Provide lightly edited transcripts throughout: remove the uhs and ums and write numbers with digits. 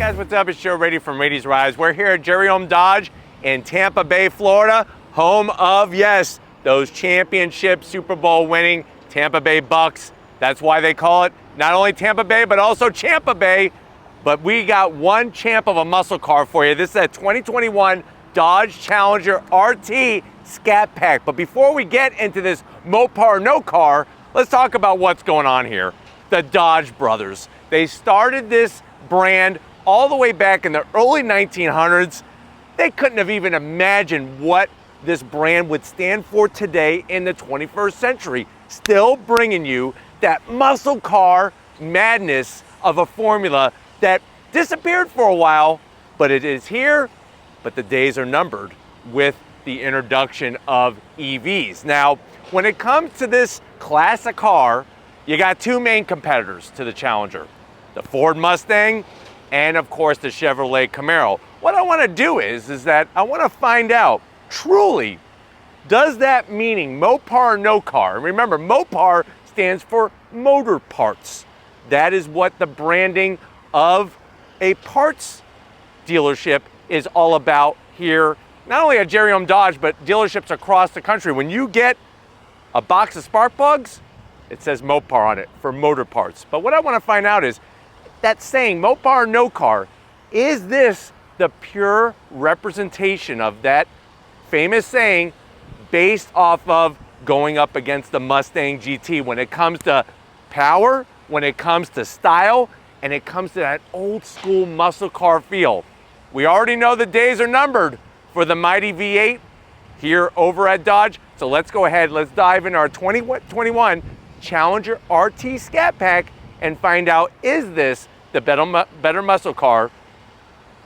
guys, what's up? It's Joe Raiti from Raiti's Rise. We're here at Jerry Home Dodge in Tampa Bay, Florida, home of, yes, those championship Super Bowl winning Tampa Bay Bucks. That's why they call it not only Tampa Bay, but also Champa Bay. But we got one champ of a muscle car for you. This is a 2021 Dodge Challenger RT Scat Pack. But before we get into this Mopar or no car, let's talk about what's going on here. The Dodge brothers. They started this brand all the way back in the early 1900s. They couldn't have even imagined what this brand would stand for today in the 21st century. Still bringing you that muscle car madness of a formula that disappeared for a while, but it is here, but the days are numbered with the introduction of EVs. Now, when it comes to this classic car, you got two main competitors to the Challenger, the Ford Mustang and of course the Chevrolet Camaro. What I want to do is that I want to find out truly, does that meaning Mopar or no car? And remember, Mopar stands for motor parts. That is what the branding of a parts dealership is all about here, not only at Jerry Home Dodge, but dealerships across the country. When you get a box of spark plugs, it says Mopar on it for motor parts. But what I want to find out is that saying Mopar or no car, is this the pure representation of that famous saying based off of going up against the Mustang GT when it comes to power, when it comes to style, and it comes to that old school muscle car feel? We already know the days are numbered for the mighty V8 here over at Dodge. So let's go ahead, let's dive into our 2021 Challenger RT Scat Pack and find out, is this the better muscle car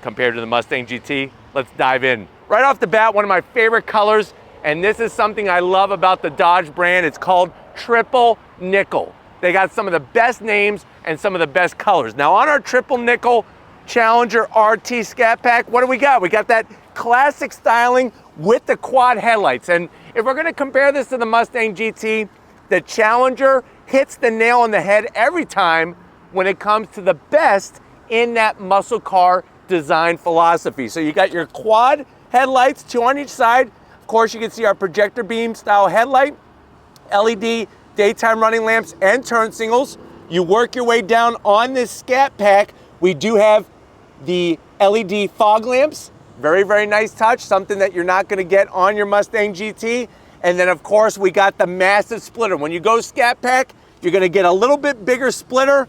compared to the Mustang GT? Let's dive in. Right off the bat, one of my favorite colors, and this is something I love about the Dodge brand. It's called Triple Nickel. They got some of the best names and some of the best colors. Now on our Triple Nickel Challenger RT Scat Pack, what do we got? We got that classic styling with the quad headlights. And if we're gonna compare this to the Mustang GT, the Challenger hits the nail on the head every time when it comes to the best in that muscle car design philosophy. So you got your quad headlights, two on each side. Of course, you can see our projector beam style headlight, LED daytime running lamps and turn signals. You work your way down on this Scat Pack. We do have the LED fog lamps. Very, very nice touch, something that you're not gonna get on your Mustang GT. And then of course, we got the massive splitter. When you go Scat Pack, you're gonna get a little bit bigger splitter.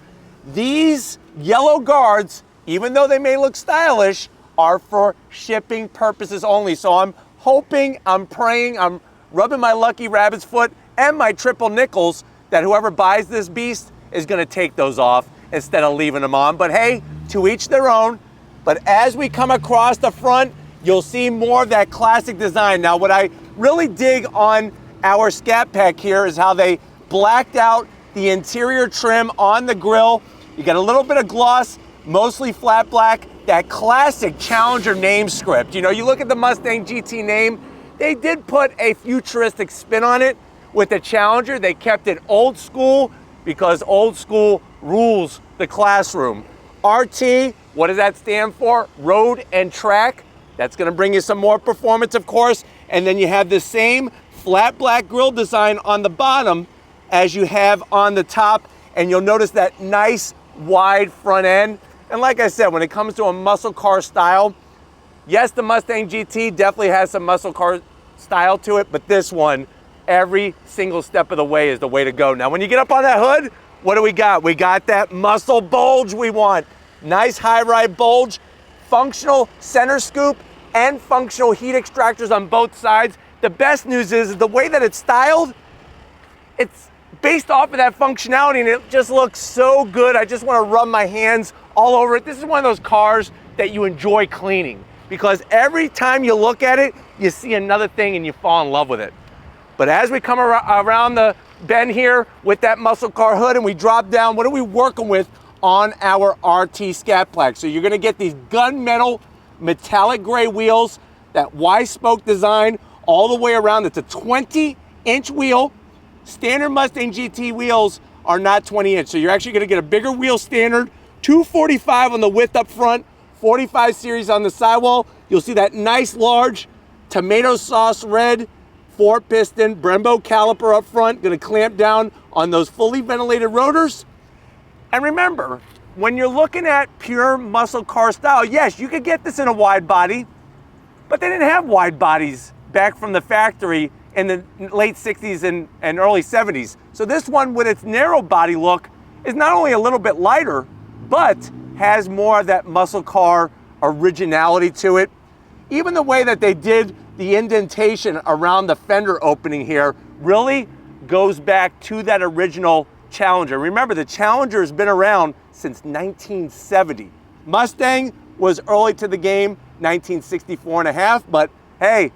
These yellow guards, even though they may look stylish, are for shipping purposes only. So I'm hoping, I'm praying, I'm rubbing my lucky rabbit's foot and my triple nickels that whoever buys this beast is gonna take those off instead of leaving them on. But hey, to each their own. But as we come across the front, you'll see more of that classic design. Now, what I really dig on our Scat Pack here is how they blacked out the interior trim on the grille. You got a little bit of gloss, mostly flat black, that classic Challenger name script. You know, you look at the Mustang GT name, they did put a futuristic spin on it. With the Challenger, they kept it old school because old school rules the classroom. RT, what does that stand for? Road and track. That's gonna bring you some more performance, of course. And then you have the same flat black grille design on the bottom as you have on the top. And you'll notice that nice wide front end. And like I said, when it comes to a muscle car style, yes, the Mustang GT definitely has some muscle car style to it, but this one, every single step of the way is the way to go. Now, when you get up on that hood, what do we got? We got that muscle bulge we want. Nice high ride bulge, functional center scoop, and functional heat extractors on both sides. The best news is the way that it's styled, it's based off of that functionality and it just looks so good. I just want to rub my hands all over it. This is one of those cars that you enjoy cleaning because every time you look at it, you see another thing and you fall in love with it. But as we come around the bend here with that muscle car hood and we drop down, what are we working with on our RT Scat Pack? So you're gonna get these gunmetal metallic gray wheels, that Y-spoke design all the way around. It's a 20-inch wheel. Standard Mustang GT wheels are not 20-inch, so you're actually gonna get a bigger wheel standard, 245 on the width up front, 45 series on the sidewall. You'll see that nice large tomato sauce red 4-piston Brembo caliper up front, gonna clamp down on those fully ventilated rotors. And remember, when you're looking at pure muscle car style, yes, you could get this in a wide body, but they didn't have wide bodies back from the factory in the late 60s and early 70s. So this one, with its narrow body look, is not only a little bit lighter, but has more of that muscle car originality to it. Even the way that they did the indentation around the fender opening here really goes back to that original Challenger. Remember, the Challenger has been around since 1970. Mustang was early to the game, 1964 and a half, but hey,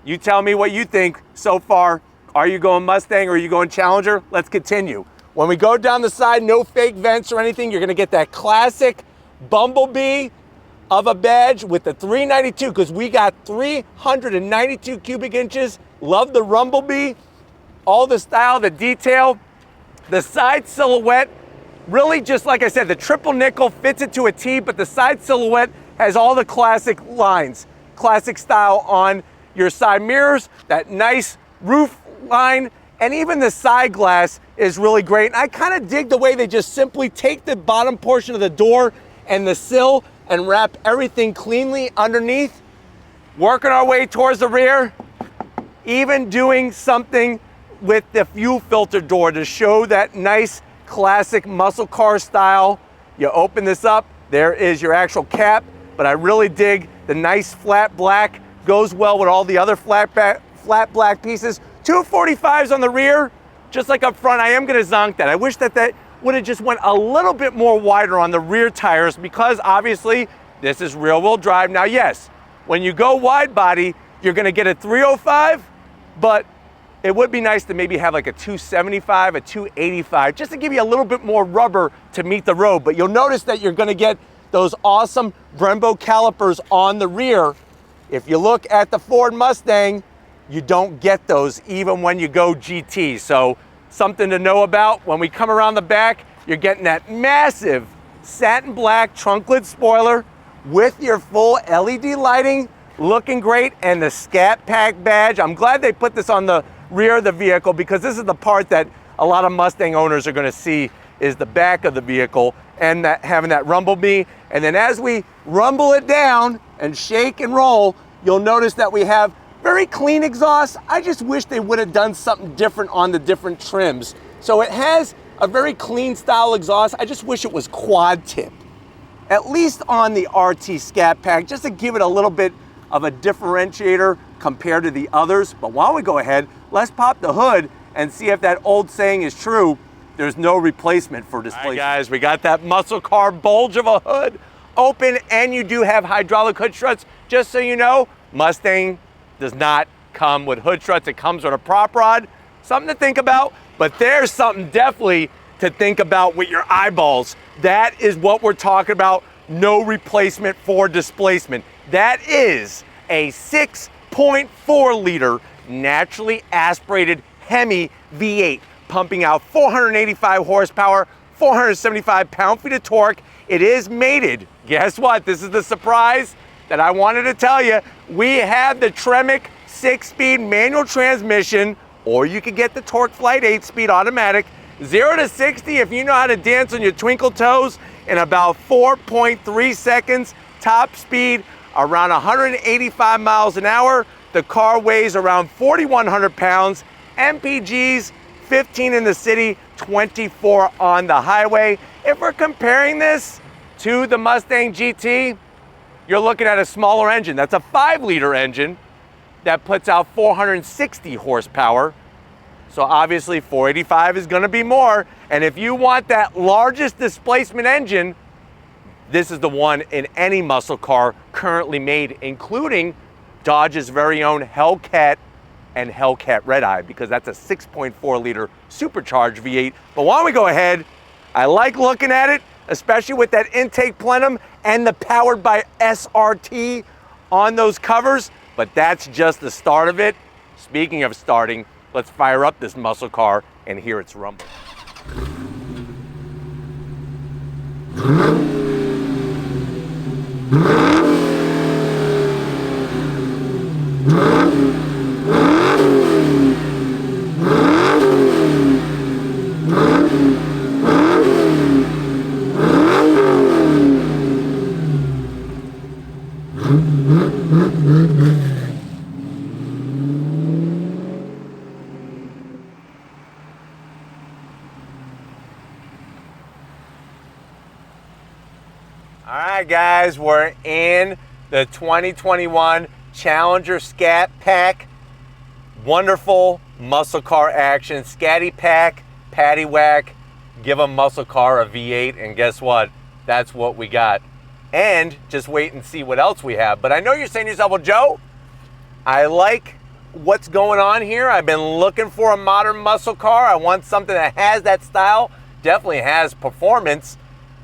you tell me what you think so far. Are you going Mustang or are you going Challenger? Let's continue. When we go down the side, no fake vents or anything. You're gonna get that classic Bumblebee of a badge with the 392, because we got 392 cubic inches. Love the Rumblebee. All the style, the detail, the side silhouette. Really, just like I said, the triple nickel fits it to a T, but the side silhouette has all the classic lines, classic style on your side mirrors, that nice roof line, and even the side glass is really great. And I kind of dig the way they just simply take the bottom portion of the door and the sill and wrap everything cleanly underneath. Working our way towards the rear, even doing something with the fuel filter door to show that nice classic muscle car style. You open this up, there is your actual cap, but I really dig the nice flat black. Goes well with all the other flat black pieces. 245s on the rear, just like up front. I am gonna zonk that. I wish that that would have just went a little bit more wider on the rear tires, because obviously this is rear wheel drive. Now, yes, when you go wide body, you're gonna get a 305, but it would be nice to maybe have like a 275, a 285, just to give you a little bit more rubber to meet the road. But you'll notice that you're gonna get those awesome Brembo calipers on the rear. If you look at the Ford Mustang, you don't get those even when you go GT. So something to know about. When we come around the back, you're getting that massive satin black trunk lid spoiler with your full LED lighting, looking great, and the Scat Pack badge. I'm glad they put this on the rear of the vehicle, because this is the part that a lot of Mustang owners are gonna see, is the back of the vehicle and that having that Rumblebee. And then as we rumble it down and shake and roll, you'll notice that we have very clean exhaust. I just wish they would have done something different on the different trims. So it has a very clean style exhaust. I just wish it was quad tip, at least on the RT Scat Pack, just to give it a little bit of a differentiator compared to the others. But while we go ahead, let's pop the hood and see if that old saying is true. There's no replacement for displacement. All right, guys, we got that muscle car bulge of a hood open, and you do have hydraulic hood struts. Just so you know, Mustang does not come with hood struts. It comes with a prop rod. Something to think about, but there's something definitely to think about with your eyeballs. That is what we're talking about. No replacement for displacement. That is a 6.4 liter naturally aspirated Hemi V8, pumping out 485 horsepower, 475 pound-feet of torque. It is mated. Guess what? This is the surprise that I wanted to tell you. We have the Tremec 6-speed manual transmission, or you could get the Torque Flight 8-speed automatic. 0 to 60, if you know how to dance on your twinkle toes, in about 4.3 seconds. Top speed around 185 miles an hour. The car weighs around 4,100 pounds. MPGs, 15 in the city, 24 on the highway. If we're comparing this to the Mustang GT, you're looking at a smaller engine. That's a 5-liter engine that puts out 460 horsepower. So obviously 485 is gonna be more. And if you want that largest displacement engine, this is the one in any muscle car currently made, including Dodge's very own Hellcat and Hellcat Red Eye, because that's a 6.4 liter supercharged V8. But why don't we go ahead? I like looking at it, especially with that intake plenum and the powered by SRT on those covers, but that's just the start of it. Speaking of starting, let's fire up this muscle car and hear its rumble. All right, guys, we're in the 2021 Challenger Scat Pack. Wonderful muscle car action. Scatty Pack, Patty Whack, give a muscle car a V8, and guess what? That's what we got. And just wait and see what else we have. But I know you're saying to yourself, well, Joe, I like what's going on here. I've been looking for a modern muscle car. I want something that has that style, definitely has performance,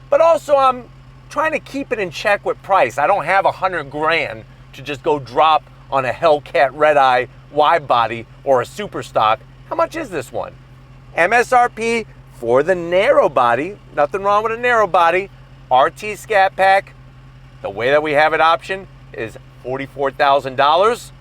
but also I'm trying to keep it in check with price. I don't have 100 grand to just go drop on a Hellcat Red Eye wide body or a super stock. How much is this one? MSRP for the narrow body, nothing wrong with a narrow body, RT Scat Pack, the way that we have it optioned is $44,000.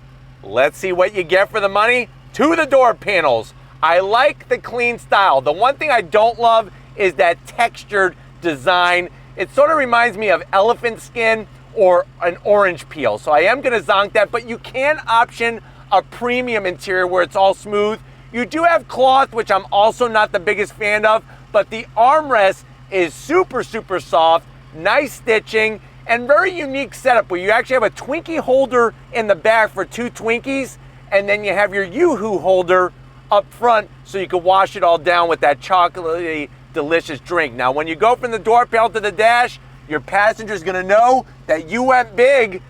Let's see what you get for the money. To the door panels. I like the clean style. The one thing I don't love is that textured design. It sort of reminds me of elephant skin or an orange peel. So I am gonna zonk that, but you can option a premium interior where it's all smooth. You do have cloth, which I'm also not the biggest fan of, but the armrest is super, super soft, nice stitching, and very unique setup where you actually have a Twinkie holder in the back for 2 Twinkies, and then you have your Yoo-Hoo holder up front so you can wash it all down with that chocolatey, delicious drink. Now, when you go from the door panel to the dash, your passenger's gonna know that you went big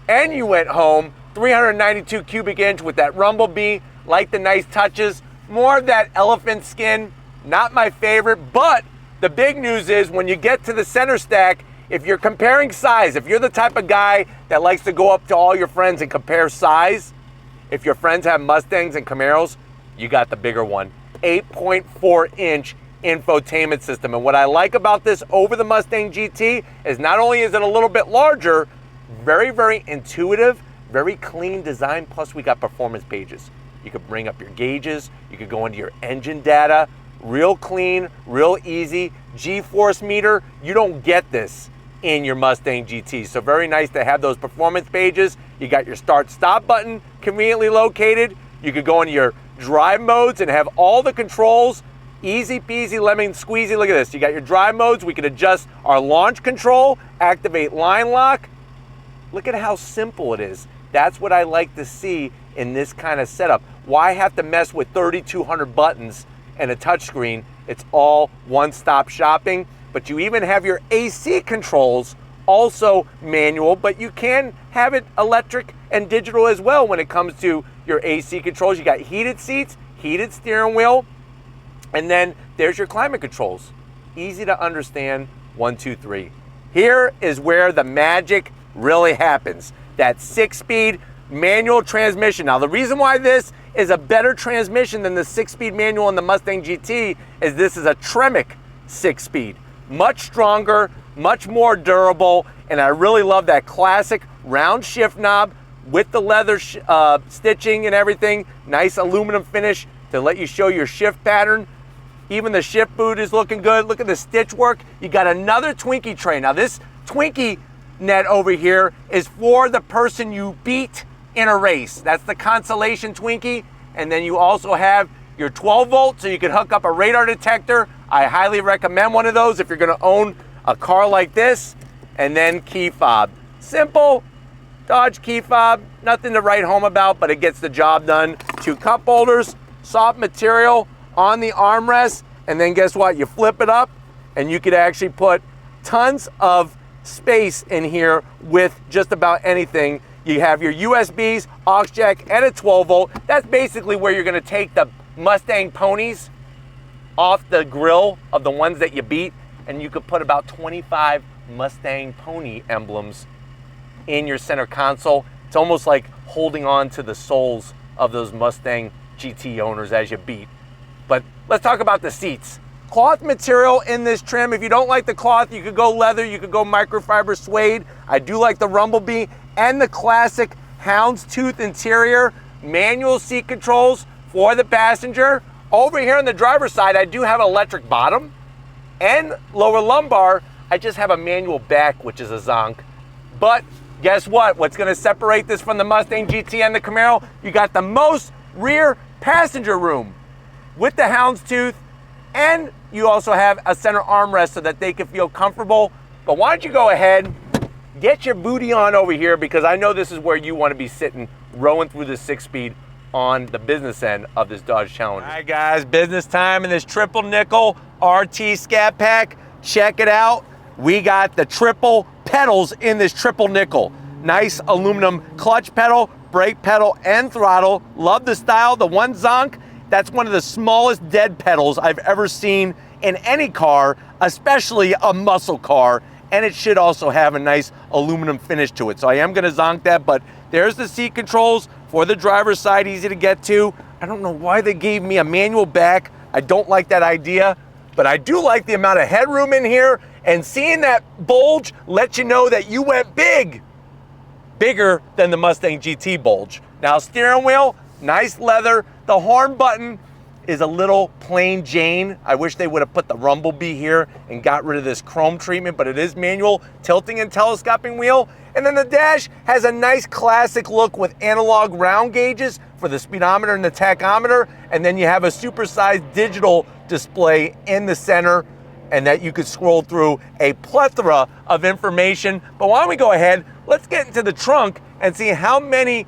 and you went home. 392 cubic inch with that Rumblebee, like the nice touches. More of that elephant skin, not my favorite, but the big news is when you get to the center stack, if you're comparing size, if you're the type of guy that likes to go up to all your friends and compare size, if your friends have Mustangs and Camaros, you got the bigger one. 8.4 inch infotainment system. And what I like about this over the Mustang GT is not only is it a little bit larger, very, very intuitive, very clean design, plus we got performance pages. You could bring up your gauges, you could go into your engine data, real clean, real easy. G-force meter, you don't get this in your Mustang GT. So very nice to have those performance pages. You got your start-stop button conveniently located. You could go into your drive modes and have all the controls. Easy peasy, lemon squeezy. Look at this. You got your drive modes. We can adjust our launch control, activate line lock. Look at how simple it is. That's what I like to see in this kind of setup. Why have to mess with 3,200 buttons and a touchscreen? It's all one-stop shopping. But you even have your AC controls, also manual, but you can have it electric and digital as well when it comes to your AC controls. You got heated seats, heated steering wheel, and then there's your climate controls. Easy to understand, 1, 2, 3. Here is where the magic really happens. That 6-speed manual transmission. Now, the reason why this is a better transmission than the 6-speed manual in the Mustang GT is this is a Tremec 6-speed. Much stronger, much more durable, and I really love that classic round shift knob with the leather stitching and everything. Nice aluminum finish to let you show your shift pattern. Even the shift boot is looking good. Look at the stitch work. You got another Twinkie tray. Now this Twinkie net over here is for the person you beat in a race. That's the consolation Twinkie. And then you also have your 12 volt, so you can hook up a radar detector. I highly recommend one of those if you're gonna own a car like this. And then key fob. Simple Dodge key fob, nothing to write home about, but it gets the job done. 2 cup holders, soft material on the armrest, and then guess what? You flip it up and you could actually put tons of space in here with just about anything. You have your USBs, aux jack, and a 12 volt. That's basically where you're gonna take the Mustang ponies off the grill of the ones that you beat, and you could put about 25 Mustang pony emblems in your center console. It's almost like holding on to the souls of those Mustang GT owners as you beat. But let's talk about the seats. Cloth material in this trim. If you don't like the cloth, you could go leather, you could go microfiber suede. I do like the Rumblebee and the classic houndstooth interior. Manual seat controls for the passenger. Over here on the driver's side, I do have electric bottom and lower lumbar. I just have a manual back, which is a zonk. But guess what? What's gonna separate this from the Mustang GT and the Camaro? You got the most rear passenger room with the houndstooth, and you also have a center armrest so that they can feel comfortable. But why don't you go ahead, get your booty on over here, because I know this is where you wanna be sitting, rowing through the 6-speed on the business end of this Dodge Challenger. All right, guys, business time in this triple nickel RT Scat Pack. Check it out. We got the triple pedals in this triple nickel. Nice aluminum clutch pedal, brake pedal, and throttle. Love the style. The one zonk, that's one of the smallest dead pedals I've ever seen in any car, especially a muscle car. And it should also have a nice aluminum finish to it. So I am gonna zonk that, but there's the seat controls for the driver's side, easy to get to. I don't know why they gave me a manual back. I don't like that idea, but I do like the amount of headroom in here, and seeing that bulge lets you know that you went big. Bigger than the Mustang GT bulge. Now, steering wheel, nice leather. The horn button is a little plain Jane. I wish they would have put the Rumblebee here and got rid of this chrome treatment, but it is manual, tilting and telescoping wheel. And then the dash has a nice classic look with analog round gauges for the speedometer and the tachometer. And then you have a supersized digital display in the center, and that you could scroll through a plethora of information. But why don't we go ahead, let's get into the trunk and see how many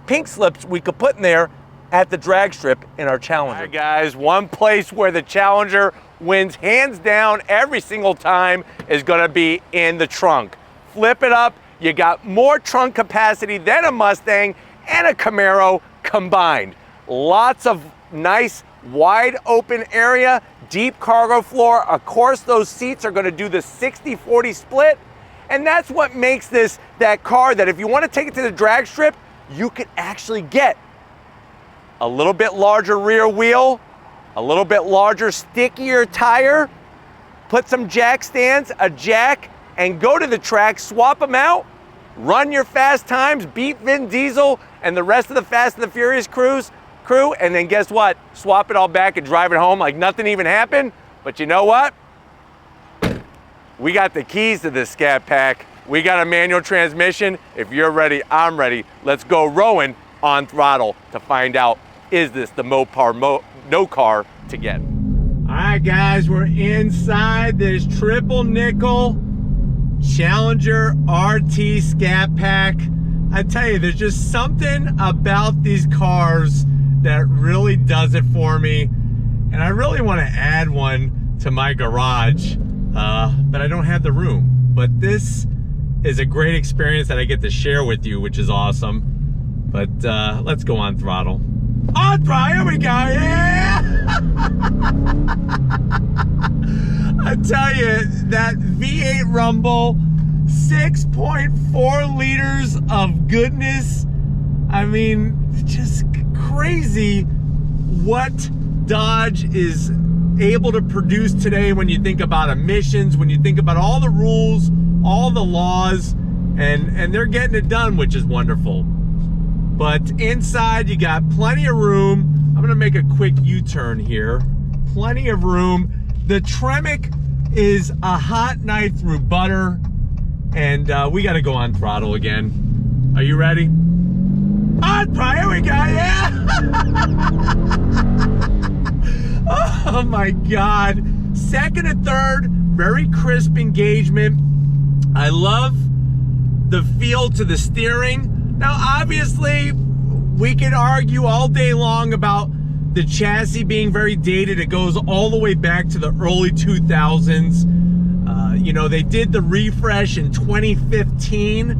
pink slips we could put in there at the drag strip in our Challenger. All right, guys, one place where the Challenger wins hands down every single time is gonna be in the trunk. Flip it up, you got more trunk capacity than a Mustang and a Camaro combined. Lots of nice wide open area, deep cargo floor. Of course, those seats are gonna do the 60-40 split, and that's what makes this that car that if you wanna take it to the drag strip, you could actually get a little bit larger rear wheel, a little bit larger, stickier tire, put some jack stands, a jack, and go to the track, swap them out, run your fast times, beat Vin Diesel and the rest of the Fast and the Furious crew, and then guess what? Swap it all back and drive it home like nothing even happened. But you know what? We got the keys to this Scat Pack. We got a manual transmission. If you're ready, I'm ready. Let's go rowing on throttle to find out, is this the no car to get? All right, guys, we're inside this triple nickel Challenger RT Scat Pack. I tell you, there's just something about these cars that really does it for me. And I really want to add one to my garage, but I don't have the room. But this is a great experience that I get to share with you, which is awesome. But let's go on throttle. On throttle, here we go, yeah! I tell you, that V8 Rumble, 6.4 liters of goodness. I mean, just crazy what Dodge is able to produce today when you think about emissions, when you think about all the rules, all the laws, and they're getting it done, which is wonderful. But inside, you got plenty of room. I'm gonna make a quick U-turn here. Plenty of room. The Tremec is a hot knife through butter, and we gotta go on throttle again. Are you ready? On throttle, here we go, yeah! Oh my God. Second and third, very crisp engagement. I love the feel to the steering. Now, obviously, we could argue all day long about the chassis being very dated. It goes all the way back to the early 2000s. You know, they did the refresh in 2015,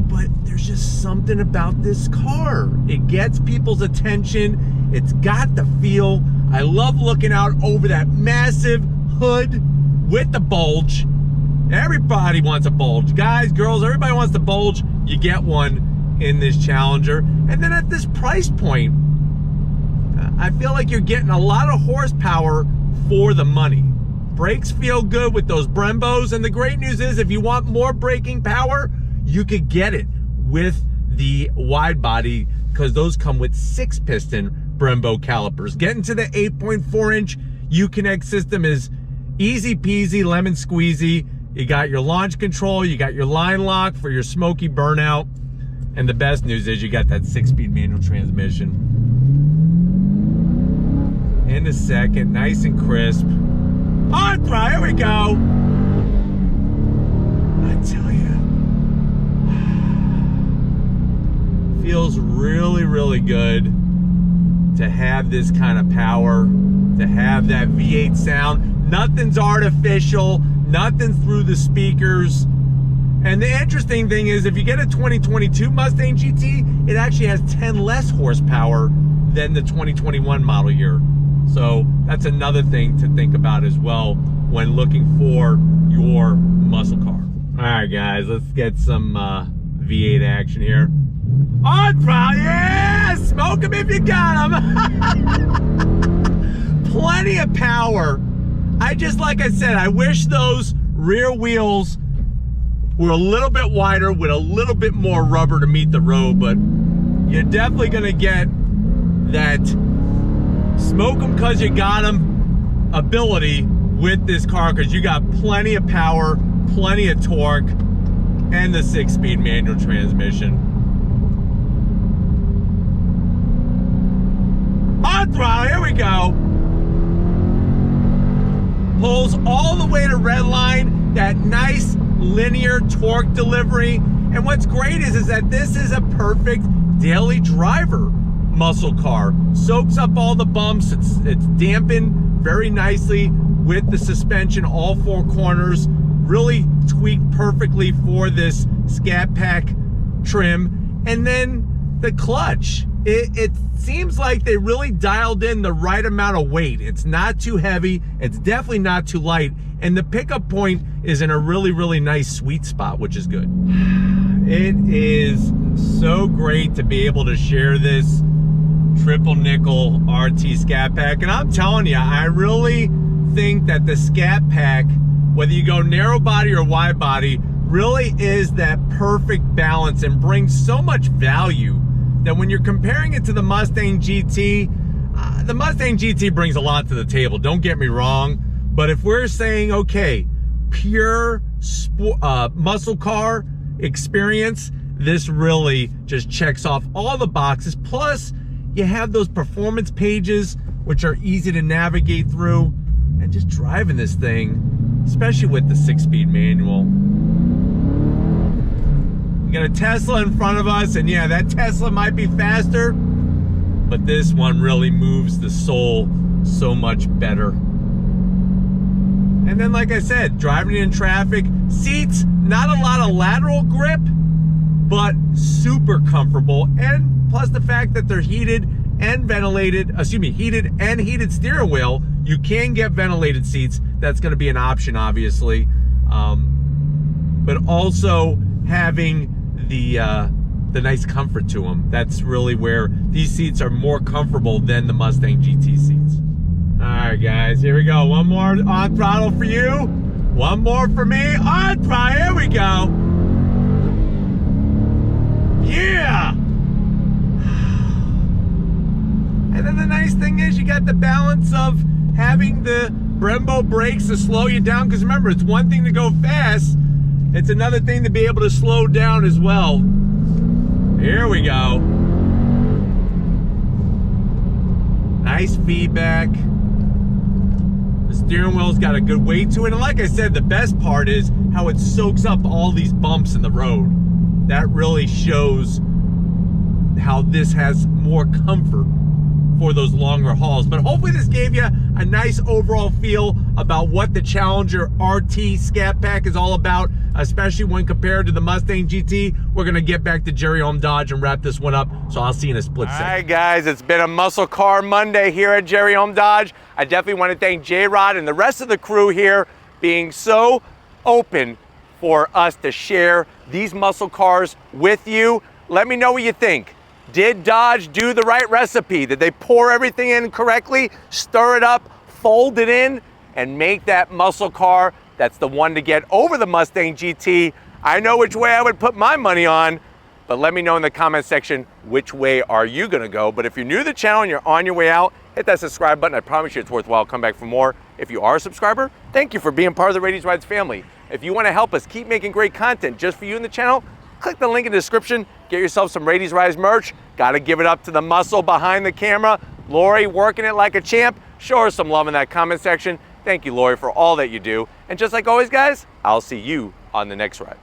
but there's just something about this car. It gets people's attention. It's got the feel. I love looking out over that massive hood with the bulge. Everybody wants a bulge. Guys, girls, everybody wants the bulge. You get one in this Challenger. And then at this price point, I feel like you're getting a lot of horsepower for the money. Brakes feel good with those Brembos, and the great news is if you want more braking power, you could get it with the wide body, because those come with 6-piston Brembo calipers. Getting to the 8.4-inch Uconnect system is easy peasy, lemon squeezy. You got your launch control, you got your line lock for your smoky burnout, and the best news is you got that 6-speed manual transmission. In a second, nice and crisp. On throttle, here we go. I tell you, feels really, really good to have this kind of power, to have that V8 sound. Nothing's artificial, nothing through the speakers. And the interesting thing is, if you get a 2022 Mustang GT, it actually has 10 less horsepower than the 2021 model year. So that's another thing to think about as well when looking for your muscle car. All right, guys, let's get some V8 action here. On throttle, yeah! Smoke them if you got them. Plenty of power. Like I said, I wish those rear wheels were a little bit wider with a little bit more rubber to meet the road, but you're definitely gonna get that smoke them because you got them ability with this car, because you got plenty of power, plenty of torque, and the 6-speed manual transmission. On throttle, here we go. Pulls all the way to red line, that nice linear torque delivery. And what's great is that this is a perfect daily driver muscle car. Soaks up all the bumps, it's dampened very nicely with the suspension, all 4 corners, really tweaked perfectly for this Scat Pack trim. And then the clutch, it seems like they really dialed in the right amount of weight. It's not too heavy, it's definitely not too light, and the pickup point is in a really, really nice sweet spot, which is good. It is so great to be able to share this triple nickel RT Scat Pack, and I'm telling you, I really think that the Scat Pack, whether you go narrow body or wide body, really is that perfect balance and brings so much value that when you're comparing it to the Mustang GT, the Mustang GT brings a lot to the table, don't get me wrong, but if we're saying, okay, pure muscle car experience, this really just checks off all the boxes. Plus, you have those performance pages, which are easy to navigate through, and just driving this thing, especially with the 6-speed manual. We got a Tesla in front of us, and yeah, that Tesla might be faster, but this one really moves the soul so much better. And then, like I said, driving in traffic, seats, not a lot of lateral grip, but super comfortable. And plus the fact that they're heated and ventilated, heated and heated steering wheel, you can get ventilated seats. That's gonna be an option, obviously. But also having the nice comfort to them. That's really where these seats are more comfortable than the Mustang GT seats. All right, guys, here we go. One more on throttle for you. One more for me. On throttle, here we go. Yeah! And then the nice thing is you got the balance of having the Brembo brakes to slow you down, because remember, it's one thing to go fast, it's another thing to be able to slow down as well. Here we go. Nice feedback. The steering wheel's got a good weight to it, and like I said, the best part is how it soaks up all these bumps in the road. That really shows how this has more comfort for those longer hauls. But hopefully this gave you a nice overall feel about what the Challenger RT Scat Pack is all about, especially when compared to the Mustang GT. We're gonna get back to Jerry Home Dodge and wrap this one up, so I'll see you in a split second. All right, guys, it's been a Muscle Car Monday here at Jerry Home Dodge. I definitely want to thank J-Rod and the rest of the crew here being so open for us to share these muscle cars with you. Let me know what you think. Did Dodge do the right recipe? Did they pour everything in correctly, stir it up, fold it in and make that muscle car that's the one to get over the Mustang GT. I know which way I would put my money on, but let me know in the comment section which way are you gonna go. But if you're new to the channel and you're on your way out, hit that subscribe button. I promise you it's worthwhile. Come back for more. If you are a subscriber, thank you for being part of the Raity's Rides family. If you wanna help us keep making great content just for you in the channel, click the link in the description, get yourself some Raity's Rides merch. Gotta give it up to the muscle behind the camera. Lori working it like a champ. Show her some love in that comment section. Thank you, Lori, for all that you do. And just like always, guys, I'll see you on the next ride.